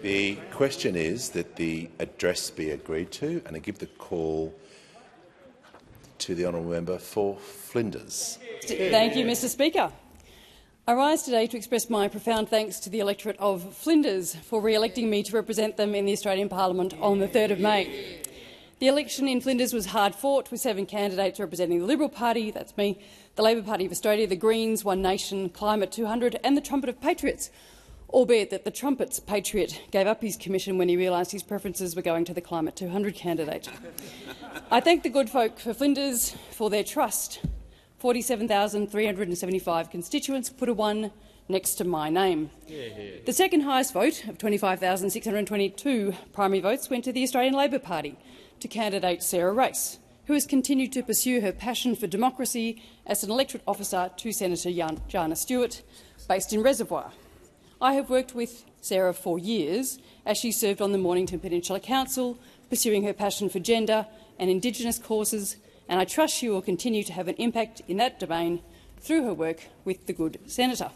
The question is that the address be agreed to, and I give the call to the honourable member for Flinders. Thank you, Mr Speaker. I rise today to express my profound thanks to the electorate of Flinders for re-electing me to represent them in the Australian Parliament on the 3rd of May. The election in Flinders was hard-fought, with 7 candidates representing the Liberal Party, that's me, the Labor Party of Australia, the Greens, One Nation, Climate 200 and the Trumpet of Patriots, albeit that the Trumpet's Patriot gave up his commission when he realised his preferences were going to the Climate 200 candidate. I thank the good folk for Flinders for their trust. 47,375 constituents put a 1 next to my name. The second highest vote of 25,622 primary votes went to the Australian Labor Party, to candidate Sarah Race, who has continued to pursue her passion for democracy as an electorate officer to Senator Jana Stewart, based in Reservoir. I have worked with Sarah for years as she served on the Mornington Peninsula Council, pursuing her passion for gender and Indigenous causes, and I trust she will continue to have an impact in that domain through her work with the good senator.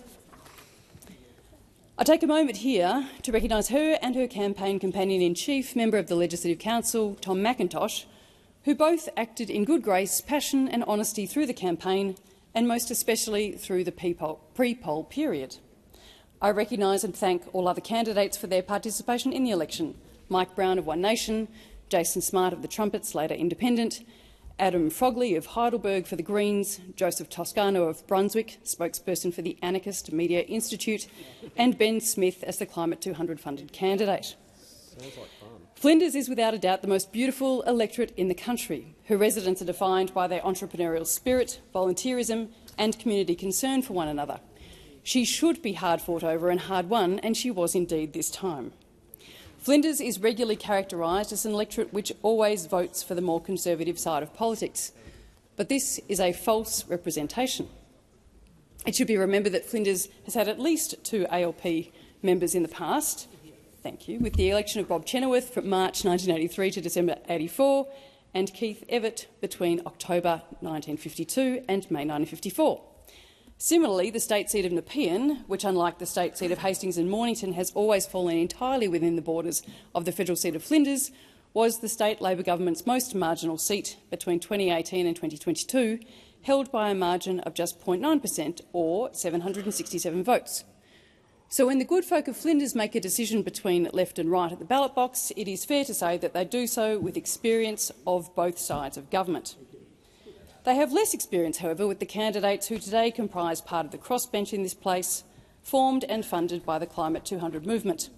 I take a moment here to recognise her and her campaign companion-in-chief, member of the Legislative Council, Tom McIntosh, who both acted in good grace, passion and honesty through the campaign, and most especially through the pre-poll period. I recognise and thank all other candidates for their participation in the election: Mike Brown of One Nation, Jason Smart of the Trumpets, later Independent, Adam Frogley of Heidelberg for the Greens, Joseph Toscano of Brunswick, spokesperson for the Anarchist Media Institute, and Ben Smith as the Climate 200 funded candidate. Flinders is without a doubt the most beautiful electorate in the country. Her residents are defined by their entrepreneurial spirit, volunteerism and community concern for one another. She should be hard fought over and hard won, and she was indeed this time. Flinders is regularly characterised as an electorate which always votes for the more conservative side of politics, but this is a false representation. It should be remembered that Flinders has had at least 2 ALP members in the past, with the election of Bob Chenoweth from March 1983 to December 1984 and Keith Evatt between October 1952 and May 1954. Similarly, the state seat of Nepean, which unlike the state seat of Hastings and Mornington has always fallen entirely within the borders of the federal seat of Flinders, was the state Labor government's most marginal seat between 2018 and 2022, held by a margin of just 0.9% or 767 votes. So when the good folk of Flinders make a decision between left and right at the ballot box, it is fair to say that they do so with experience of both sides of government. They have less experience, however, with the candidates who today comprise part of the crossbench in this place, formed and funded by the Climate 200 movement.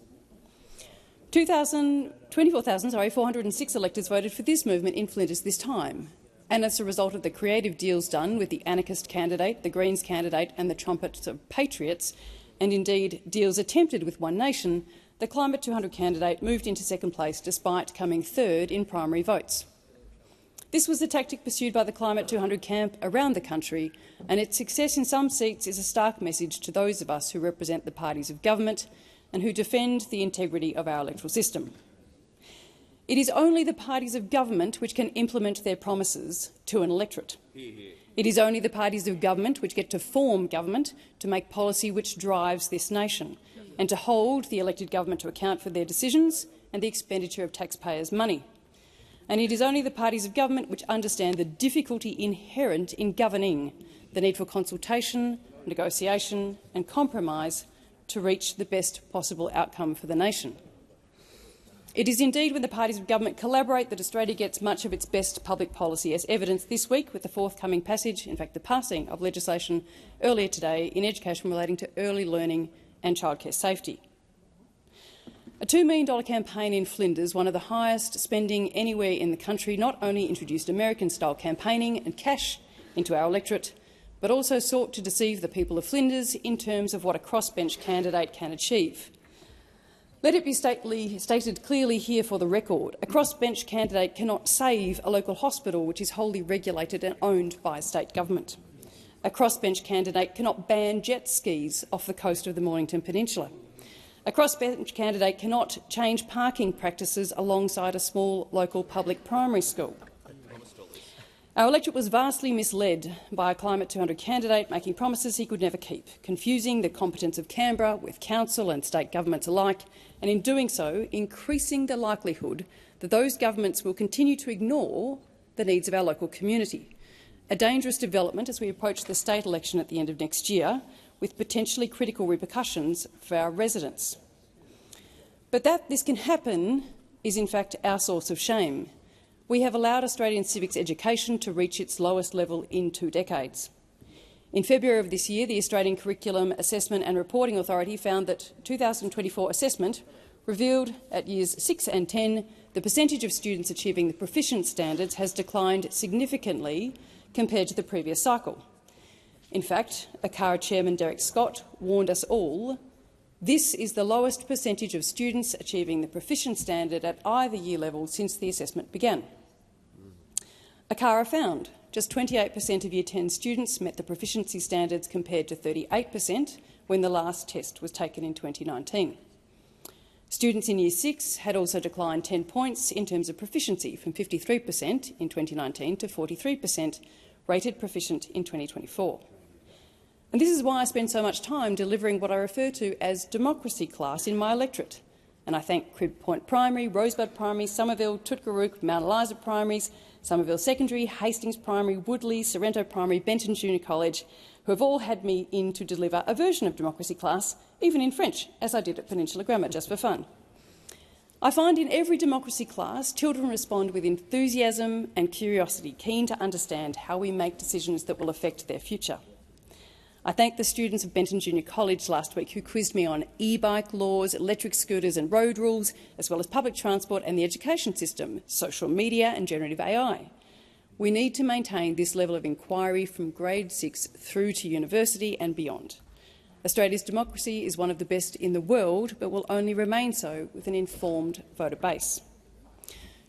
24,406 electors voted for this movement in Flinders this time, and as a result of the creative deals done with the Anarchist candidate, the Greens candidate and the Trumpet of Patriots, and indeed deals attempted with One Nation, the Climate 200 candidate moved into second place despite coming 3rd in primary votes. This was the tactic pursued by the Climate 200 camp around the country, and its success in some seats is a stark message to those of us who represent the parties of government and who defend the integrity of our electoral system. It is only the parties of government which can implement their promises to an electorate. It is only the parties of government which get to form government, to make policy which drives this nation, and to hold the elected government to account for their decisions and the expenditure of taxpayers' money. And it is only the parties of government which understand the difficulty inherent in governing, the need for consultation, negotiation and compromise to reach the best possible outcome for the nation. It is indeed when the parties of government collaborate that Australia gets much of its best public policy, as evidenced this week with the forthcoming passage, in fact the passing of legislation earlier today in education relating to early learning and childcare safety. A $2 million campaign in Flinders, one of the highest spending anywhere in the country, not only introduced American-style campaigning and cash into our electorate, but also sought to deceive the people of Flinders in terms of what a crossbench candidate can achieve. Let it be stated clearly here for the record, a crossbench candidate cannot save a local hospital which is wholly regulated and owned by a state government. A crossbench candidate cannot ban jet skis off the coast of the Mornington Peninsula. A crossbench candidate cannot change parking practices alongside a small local public primary school. Our electorate was vastly misled by a Climate 200 candidate making promises he could never keep, confusing the competence of Canberra with council and state governments alike, and in doing so increasing the likelihood that those governments will continue to ignore the needs of our local community. A dangerous development as we approach the state election at the end of next year, with potentially critical repercussions for our residents. But that this can happen is in fact our source of shame. We have allowed Australian civics education to reach its lowest level in 2 decades. In February of this year, the Australian Curriculum Assessment and Reporting Authority found that 2024 assessment revealed at years 6 and 10 the percentage of students achieving the proficient standards has declined significantly compared to the previous cycle. In fact, ACARA Chairman Derek Scott warned us all this is the lowest percentage of students achieving the proficient standard at either year level since the assessment began. ACARA found just 28% of Year 10 students met the proficiency standards compared to 38% when the last test was taken in 2019. Students in Year 6 had also declined 10 points in terms of proficiency, from 53% in 2019 to 43% rated proficient in 2024. And this is why I spend so much time delivering what I refer to as democracy class in my electorate. And I thank Crib Point Primary, Rosebud Primary, Somerville, Tutgarook, Mount Eliza Primaries, Somerville Secondary, Hastings Primary, Woodley, Sorrento Primary, Benton Junior College, who have all had me in to deliver a version of democracy class, even in French, as I did at Peninsula Grammar, just for fun. I find in every democracy class, children respond with enthusiasm and curiosity, keen to understand how we make decisions that will affect their future. I thank the students of Benton Junior College last week who quizzed me on e-bike laws, electric scooters and road rules, as well as public transport and the education system, social media and generative AI. We need to maintain this level of inquiry from grade 6 through to university and beyond. Australia's democracy is one of the best in the world, but will only remain so with an informed voter base.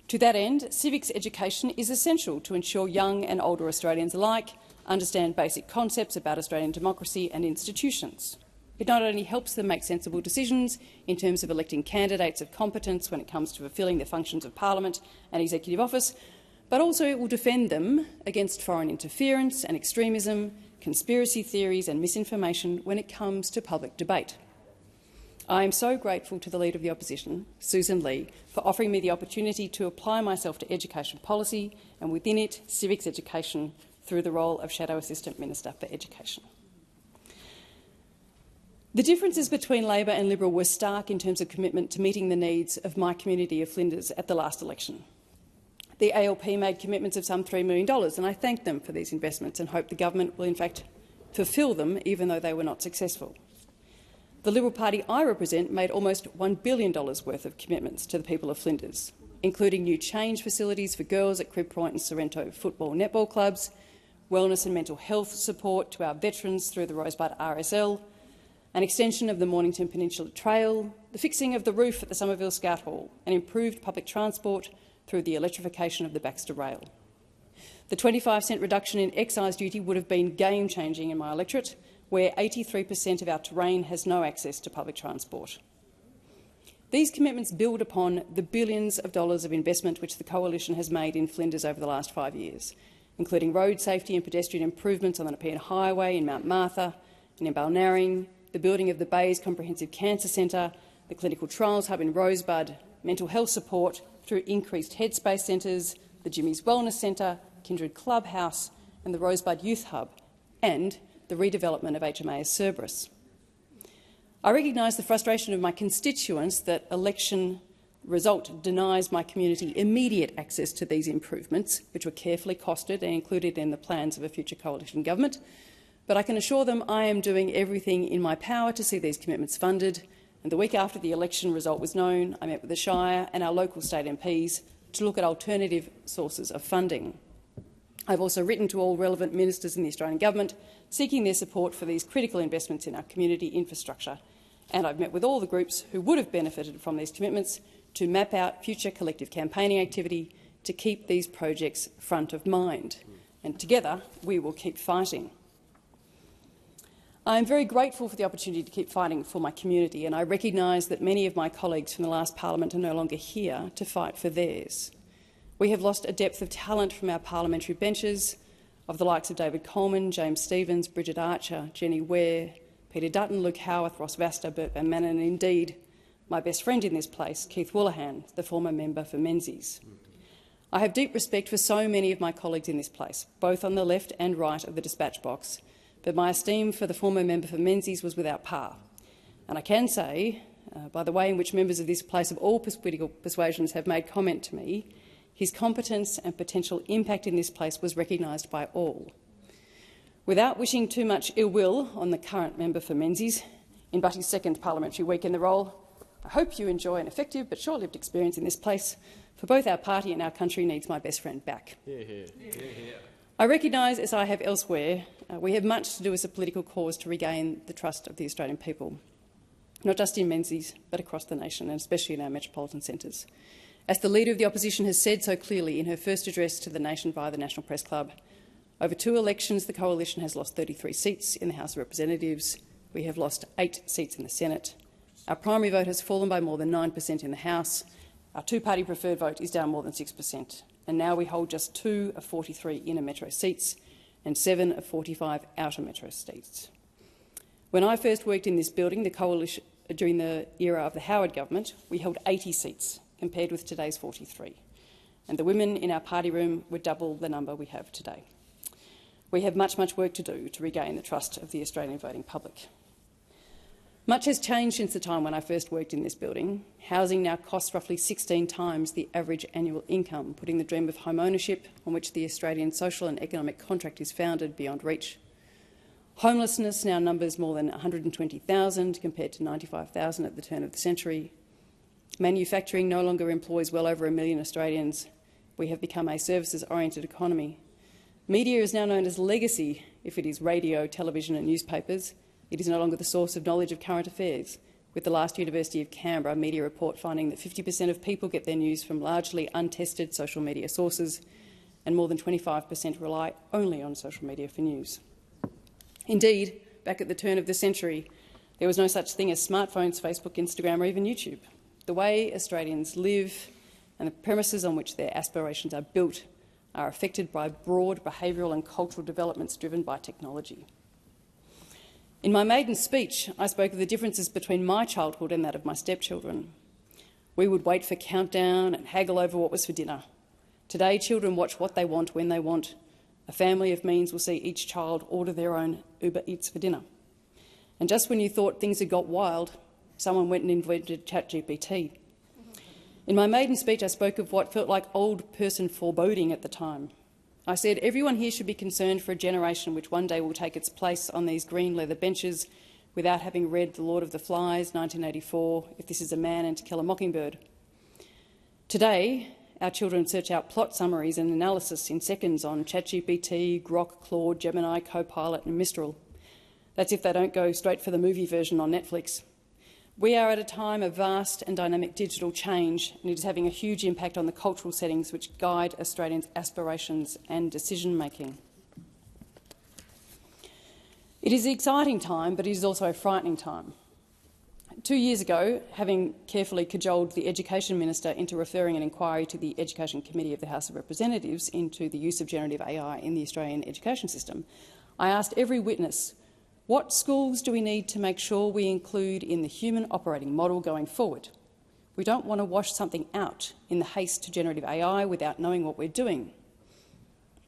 To that end, civics education is essential to ensure young and older Australians alike understand basic concepts about Australian democracy and institutions. It not only helps them make sensible decisions in terms of electing candidates of competence when it comes to fulfilling the functions of Parliament and Executive Office, but also it will defend them against foreign interference and extremism, conspiracy theories and misinformation when it comes to public debate. I am so grateful to the Leader of the Opposition, Susan Lee, for offering me the opportunity to apply myself to education policy and within it civics education through the role of Shadow Assistant Minister for Education. The differences between Labor and Liberal were stark in terms of commitment to meeting the needs of my community of Flinders at the last election. The ALP made commitments of some $3 million, and I thank them for these investments and hope the government will in fact fulfil them, even though they were not successful. The Liberal Party I represent made almost $1 billion worth of commitments to the people of Flinders, including new change facilities for girls at Crib Point and Sorrento football netball clubs, wellness and mental health support to our veterans through the Rosebud RSL, an extension of the Mornington Peninsula Trail, the fixing of the roof at the Somerville Scout Hall, and improved public transport through the electrification of the Baxter Rail. The 25-cent reduction in excise duty would have been game-changing in my electorate, where 83% of our terrain has no access to public transport. These commitments build upon the billions of dollars of investment which the Coalition has made in Flinders over the last 5 years, including road safety and pedestrian improvements on the Nepean Highway in Mount Martha and in Balnarring, the building of the Bays Comprehensive Cancer Centre, the Clinical Trials Hub in Rosebud, mental health support through increased headspace centres, the Jimmy's Wellness Centre, Kindred Clubhouse and the Rosebud Youth Hub, and the redevelopment of HMAS Cerberus. I recognise the frustration of my constituents that election result denies my community immediate access to these improvements, which were carefully costed and included in the plans of a future coalition government, but I can assure them I am doing everything in my power to see these commitments funded, and the week after the election result was known, I met with the Shire and our local state MPs to look at alternative sources of funding. I've also written to all relevant ministers in the Australian government seeking their support for these critical investments in our community infrastructure, and I've met with all the groups who would have benefited from these commitments to map out future collective campaigning activity to keep these projects front of mind. And together we will keep fighting. I am very grateful for the opportunity to keep fighting for my community, and I recognise that many of my colleagues from the last parliament are no longer here to fight for theirs. We have lost a depth of talent from our parliamentary benches, of the likes of David Coleman, James Stevens, Bridget Archer, Jenny Ware, Peter Dutton, Luke Howarth, Ross Vasta, Bert Van Manen, and indeed my best friend in this place, Keith Woolahan, the former member for Menzies. I have deep respect for so many of my colleagues in this place, both on the left and right of the dispatch box, but my esteem for the former member for Menzies was without par. And I can say, by the way in which members of this place of all political persuasions have made comment to me, his competence and potential impact in this place was recognised by all. Without wishing too much ill will on the current member for Menzies, in but his second parliamentary week in the role, I hope you enjoy an effective but short-lived experience in this place, for both our party and our country needs my best friend back. I recognise, as I have elsewhere, we have much to do as a political cause to regain the trust of the Australian people, not just in Menzies, but across the nation, and especially in our metropolitan centres. As the Leader of the Opposition has said so clearly in her first address to the nation via the National Press Club, over 2 elections the Coalition has lost 33 seats in the House of Representatives. We have lost 8 seats in the Senate. Our primary vote has fallen by more than 9% in the House. Our two-party preferred vote is down more than 6%. And now we hold just 2 of 43 inner metro seats and 7 of 45 outer metro seats. When I first worked in this building, the Coalition, during the era of the Howard government, we held 80 seats, compared with today's 43. And the women in our party room were double the number we have today. We have much work to do to regain the trust of the Australian voting public. Much has changed since the time when I first worked in this building. Housing now costs roughly 16 times the average annual income, putting the dream of home ownership, on which the Australian social and economic contract is founded, beyond reach. Homelessness now numbers more than 120,000 compared to 95,000 at the turn of the century. Manufacturing no longer employs well over 1 million Australians. We have become a services-oriented economy. Media is now known as legacy if it is radio, television and newspapers. It is no longer the source of knowledge of current affairs, with the last University of Canberra media report finding that 50% of people get their news from largely untested social media sources, and more than 25% rely only on social media for news. Indeed, back at the turn of the century, there was no such thing as smartphones, Facebook, Instagram or even YouTube. The way Australians live and the premises on which their aspirations are built are affected by broad behavioural and cultural developments driven by technology. In my maiden speech, I spoke of the differences between my childhood and that of my stepchildren. We would wait for countdown and haggle over what was for dinner. Today, children watch what they want when they want. A family of means will see each child order their own Uber Eats for dinner. And just when you thought things had got wild, someone went and invented ChatGPT. In my maiden speech, I spoke of what felt like old-person foreboding at the time. I said everyone here should be concerned for a generation which one day will take its place on these green leather benches without having read The Lord of the Flies, 1984, If This Is a Man and To Kill a Mockingbird. Today, our children search out plot summaries and analysis in seconds on ChatGPT, Grok, Claude, Gemini, Copilot and Mistral. That's if they don't go straight for the movie version on Netflix. We are at a time of vast and dynamic digital change, and it is having a huge impact on the cultural settings which guide Australians' aspirations and decision-making. It is an exciting time, but it is also a frightening time. 2 years ago, having carefully cajoled the Education Minister into referring an inquiry to the Education Committee of the House of Representatives into the use of generative AI in the Australian education system, I asked every witness, what schools do we need to make sure we include in the human operating model going forward? We don't want to wash something out in the haste to generative AI without knowing what we're doing.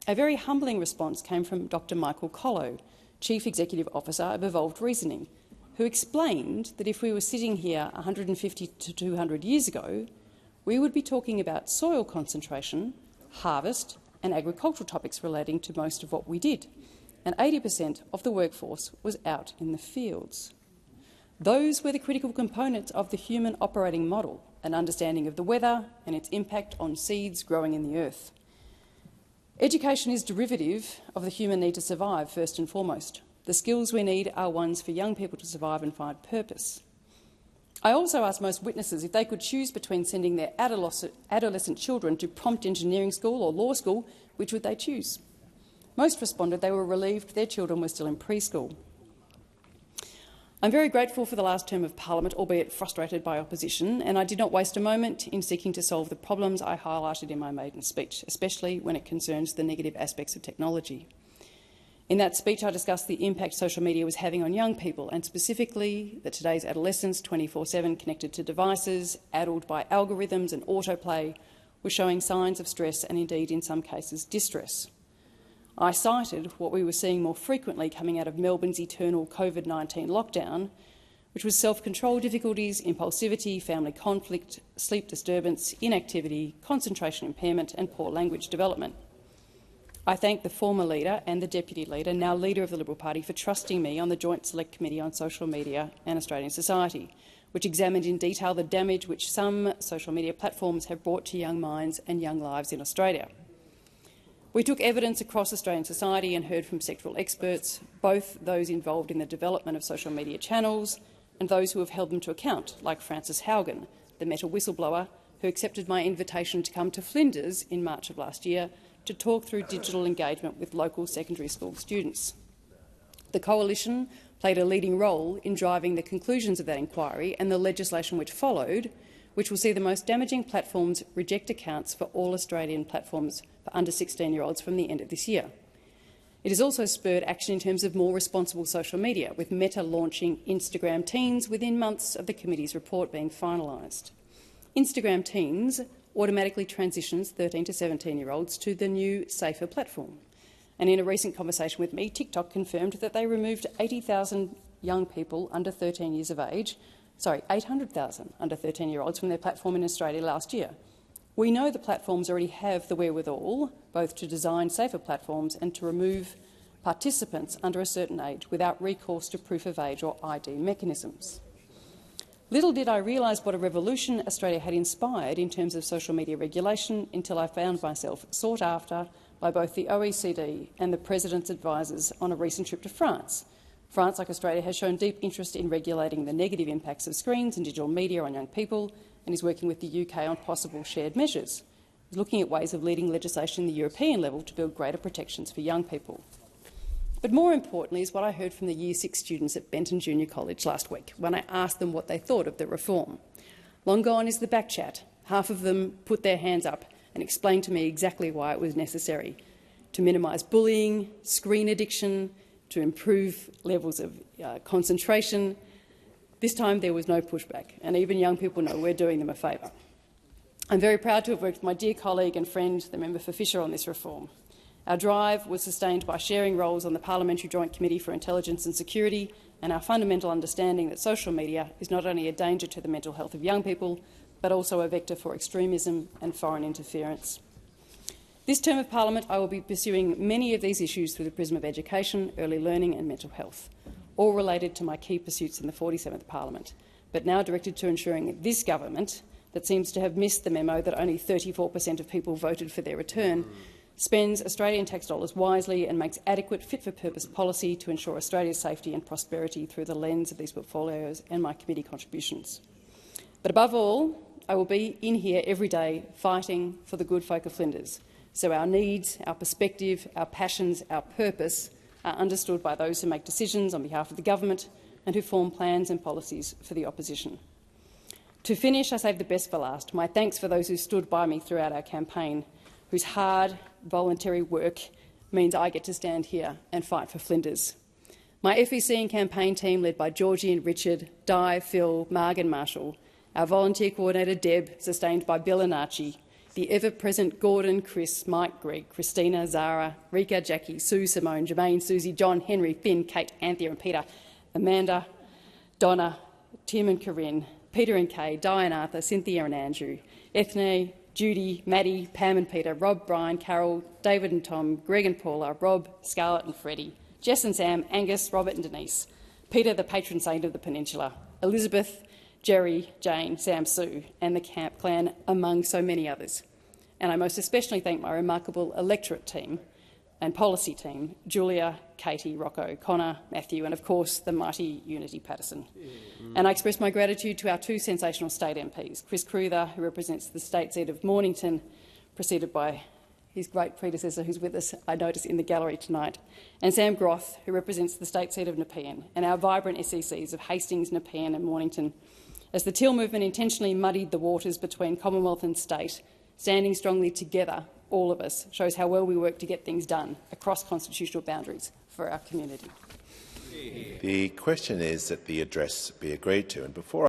A very humbling response came from Dr. Michael Collo, Chief Executive Officer of Evolved Reasoning, who explained that if we were sitting here 150 to 200 years ago, we would be talking about soil concentration, harvest and agricultural topics relating to most of what we did, and 80% of the workforce was out in the fields. Those were the critical components of the human operating model, an understanding of the weather and its impact on seeds growing in the earth. Education is derivative of the human need to survive, first and foremost. The skills we need are ones for young people to survive and find purpose. I also asked most witnesses if they could choose between sending their adolescent children to prompt engineering school or law school, which would they choose? Most responded they were relieved their children were still in preschool. I'm very grateful for the last term of Parliament, albeit frustrated by opposition, and I did not waste a moment in seeking to solve the problems I highlighted in my maiden speech, especially when it concerns the negative aspects of technology. In that speech, I discussed the impact social media was having on young people, and specifically that today's adolescents, 24/7 connected to devices, addled by algorithms and autoplay, were showing signs of stress and indeed, in some cases, distress. I cited what we were seeing more frequently coming out of Melbourne's eternal COVID-19 lockdown, which was self-control difficulties, impulsivity, family conflict, sleep disturbance, inactivity, concentration impairment and poor language development. I thank the former leader and the deputy leader, now leader of the Liberal Party, for trusting me on the Joint Select Committee on Social Media and Australian Society, which examined in detail the damage which some social media platforms have brought to young minds and young lives in Australia. We took evidence across Australian society and heard from sectoral experts, both those involved in the development of social media channels and those who have held them to account, like Frances Haugen, the Meta whistleblower, who accepted my invitation to come to Flinders in March of last year to talk through digital engagement with local secondary school students. The Coalition played a leading role in driving the conclusions of that inquiry and the legislation which followed, which will see the most damaging platforms reject accounts for all Australian platforms for under 16-year-olds from the end of this year. It has also spurred action in terms of more responsible social media, with Meta launching Instagram Teens within months of the committee's report being finalised. Instagram Teens automatically transitions 13 to 17-year-olds to the new, safer platform. And in a recent conversation with me, TikTok confirmed that they removed 80,000 young people under 13 years of age, 800,000 under 13-year-olds from their platform in Australia last year. We know the platforms already have the wherewithal, both to design safer platforms and to remove participants under a certain age without recourse to proof of age or ID mechanisms. Little did I realise what a revolution Australia had inspired in terms of social media regulation until I found myself sought after by both the OECD and the President's advisers on a recent trip to France. France, like Australia, has shown deep interest in regulating the negative impacts of screens and digital media on young people and is working with the UK on possible shared measures. It's looking at ways of leading legislation at the European level to build greater protections for young people. But more importantly is what I heard from the Year 6 students at Benton Junior College last week when I asked them what they thought of the reform. Long gone is the back chat. Half of them put their hands up and explained to me exactly why it was necessary to minimise bullying, screen addiction, to improve levels of concentration. This time there was no pushback, and even young people know we're doing them a favour. I'm very proud to have worked with my dear colleague and friend, the member for Fisher, on this reform. Our drive was sustained by sharing roles on the Parliamentary Joint Committee for Intelligence and Security and our fundamental understanding that social media is not only a danger to the mental health of young people, but also a vector for extremism and foreign interference. This term of Parliament, I will be pursuing many of these issues through the prism of education, early learning and mental health, all related to my key pursuits in the 47th Parliament, but now directed to ensuring this government, that seems to have missed the memo that only 34% of people voted for their return, spends Australian tax dollars wisely and makes adequate fit-for-purpose policy to ensure Australia's safety and prosperity through the lens of these portfolios and my committee contributions. But above all, I will be in here every day fighting for the good folk of Flinders, so our needs, our perspective, our passions, our purpose are understood by those who make decisions on behalf of the government and who form plans and policies for the opposition. To finish, I save the best for last. My thanks for those who stood by me throughout our campaign, whose hard, voluntary work means I get to stand here and fight for Flinders. My FEC and campaign team, led by Georgie and Richard, Di, Phil, Marg and Marshall, our volunteer coordinator Deb, sustained by Bill and Archie, the ever-present Gordon, Chris, Mike, Greg, Christina, Zara, Rika, Jackie, Sue, Simone, Jermaine, Susie, John, Henry, Finn, Kate, Anthea and Peter, Amanda, Donna, Tim and Corinne, Peter and Kay, Di and Arthur, Cynthia and Andrew, Ethne, Judy, Maddie, Pam and Peter, Rob, Brian, Carol, David and Tom, Greg and Paula, Rob, Scarlett and Freddie, Jess and Sam, Angus, Robert and Denise, Peter, the patron saint of the peninsula, Elizabeth, Jerry, Jane, Sam, Sue and the Camp Clan, among so many others. And I most especially thank my remarkable electorate team and policy team, Julia, Katie, Rocco, Connor, Matthew and, of course, the mighty Unity Patterson. And I express my gratitude to our two sensational state MPs, Chris Cruther, who represents the state seat of Mornington, preceded by his great predecessor who's with us, I notice, in the gallery tonight, and Sam Groth, who represents the state seat of Nepean, and our vibrant SECs of Hastings, Nepean and Mornington, as the Till movement intentionally muddied the waters between Commonwealth and state. Standing strongly together, all of us, shows how well we work to get things done across constitutional boundaries for our community. The question is that the address be agreed to. And before